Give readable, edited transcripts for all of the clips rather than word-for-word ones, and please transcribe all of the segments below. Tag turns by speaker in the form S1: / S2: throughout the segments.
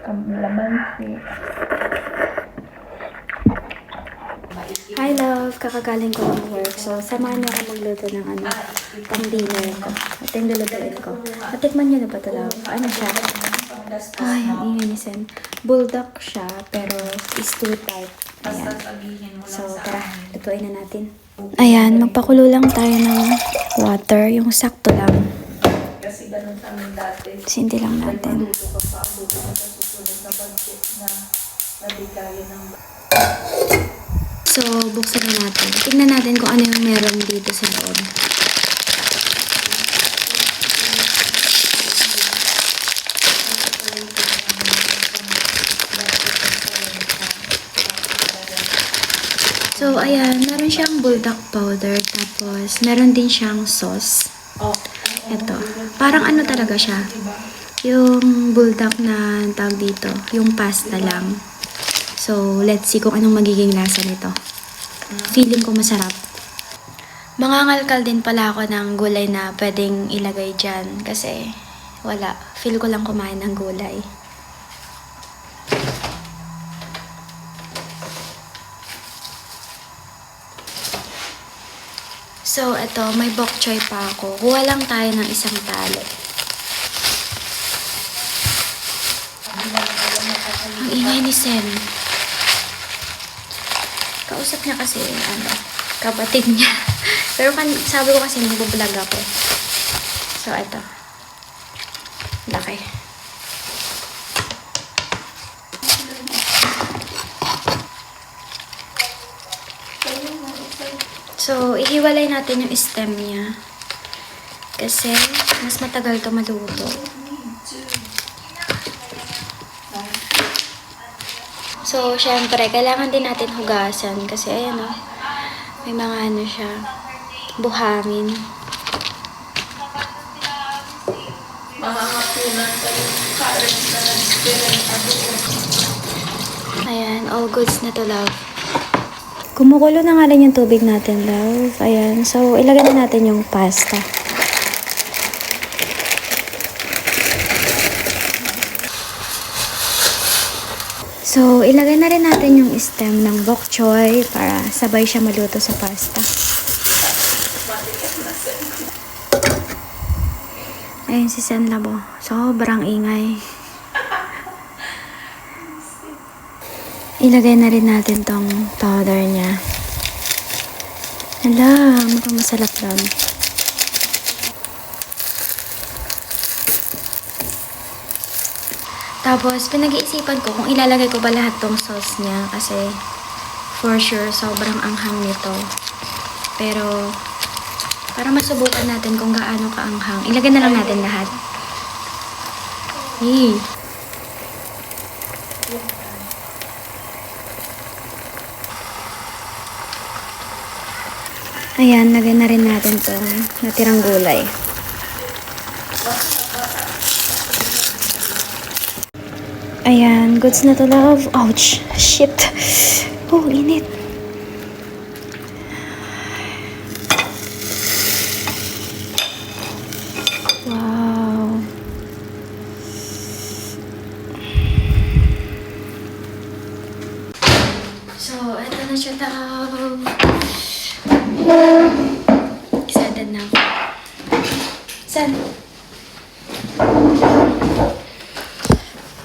S1: Lamansi.
S2: Hi love, kakagaling ko ng work. So, samahan niyo ako magluto ng pang dinner ko. Ito yung lulutuin ko. Natikman niyo na ba ito love? Ano siya? Ay, ang ingay ni Sen. Bulldog siya, pero is two type. Ayan. So, tara, lutuin na natin. Ayan, magpakulo lang tayo ng water. Yung sakto lang.
S1: Kasi ganun kami dati.
S2: Sindi lang natin.
S1: Maluto ka pa, buto ka sa susunod na budget na nabigayan ng...
S2: So, buksan na natin. Tingnan natin kung ano yung meron dito sa loob. So, ayan. Meron siyang bulldog powder. Tapos, meron din siyang sauce. Ito. Parang ano talaga siya. Yung bulldog na tawag dito. Yung pasta lang. So, let's see kung anong magiging lasa nito. Feeling ko masarap. Mangangalkal din pala ako ng gulay na pwedeng ilagay dyan. Kasi, wala. Feel ko lang kumain ng gulay. So, ito, may bok choy pa ako. Kuha lang tayo ng isang tali. Ang ingay ni Sen. Kausap niya kasi, kapatid niya. Pero sabi ko kasi nagbablog ako. So, ito. Laki. So, ihiwalay natin yung stem niya. Kasi, mas matagal to maluto. So, syempre, kailangan din natin hugasan. Kasi, ayan o. May mga ano siya. Buhangin.
S1: Makakapunan sa yung current na nag-experience.
S2: Ayan, all goods na to, love. Kumukulo na nga rin yung tubig natin, love. Ayan, so ilagay na natin yung pasta. So, ilagay na rin natin yung stem ng bok choy para sabay siya maluto sa pasta. Ayan si Sen Labo. Sobrang ingay. Ilagay na rin natin tong powder niya. Hala, mukhang masarap lang. Tapos, pinag-iisipan ko kung ilalagay ko ba lahat tong sauce niya kasi for sure, sobrang anghang nito. Pero, para masubukan natin kung gaano kaanghang, ilagay na lang natin lahat. Hey. Ayan, lagay na rin natin itong natirang gulay. Ayan, goods na to, love. Ouch! Shit! Oh, init! Wow! So, eto na siya, love. Excited na ako. San?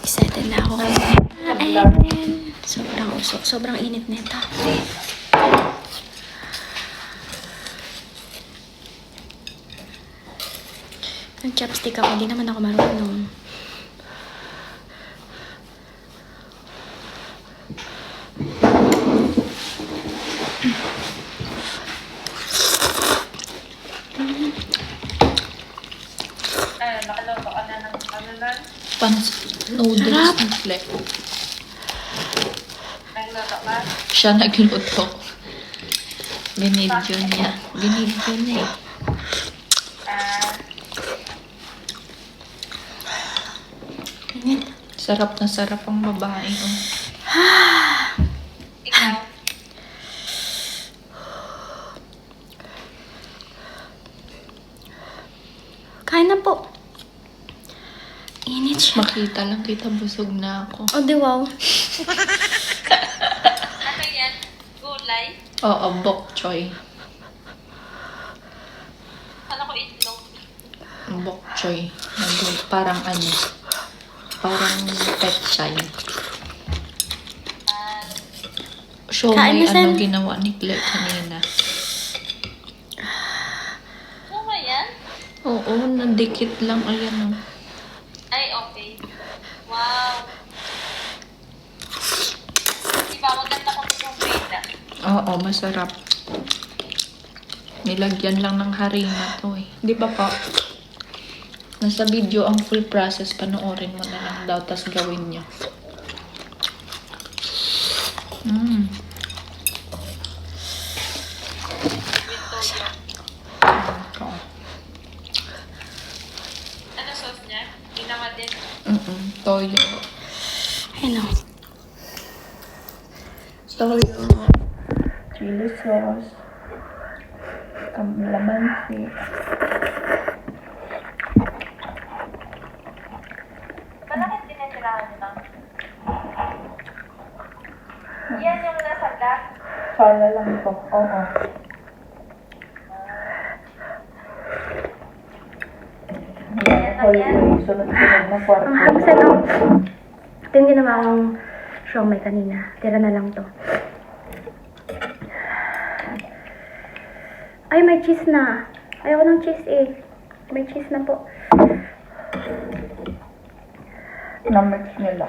S2: Excited na ako kasi. Ayan. Sobrang usok. Sobrang init nito. Ang chopstick ako. Hindi naman ako marunong.
S1: Nakaloto ka na ng ano na?
S3: Noodles
S2: Sarap.
S3: ng flake.
S1: Nagloto ka?
S3: Siya nagluto. Binidyo niya. Binidyo niya.
S2: Init.
S3: Sarap na sarap ang babae. Oh.
S1: Ikaw?
S2: Kain na po. Init siya.
S3: Kita lang kita busog na ako.
S2: Oh, di wow.
S1: Ano yan? Gulay?
S3: Oo, bok choy.
S1: Kala ko itlog.
S3: Bok choy. Parang ano. Parang petchay. Show
S2: Kain
S3: may
S2: na, Sen.
S3: ano ginawa ni Claire kanina.
S1: Ano ba yan?
S3: Oo, nadikit lang. Ayan o.
S1: Ay, okay. Wow. Diba, maganda ko yung peda.
S3: Oo, masarap. Nilagyan lang ng harina to eh. Di ba pa? Nasa video ang full process. Panoorin mo na lang daw, tas gawin niya. Mm. Ito.
S1: Ano sauce niya? Ginawa din.
S3: Toyo.
S2: Ayun o.
S3: Toyo. Chili sauce. Kalamansi.
S1: Malaki tinitirahan niyo lang. Yan yung nasa gas.
S3: Sala lang to. Oo. Sunod-sunod na kwarto.
S2: Ang hapsan o. Ito yung ginawa kong siomay kanina. Tira na lang to. Ay, may cheese na. Ayoko ng cheese eh. May cheese na po.
S3: Na-mix nila.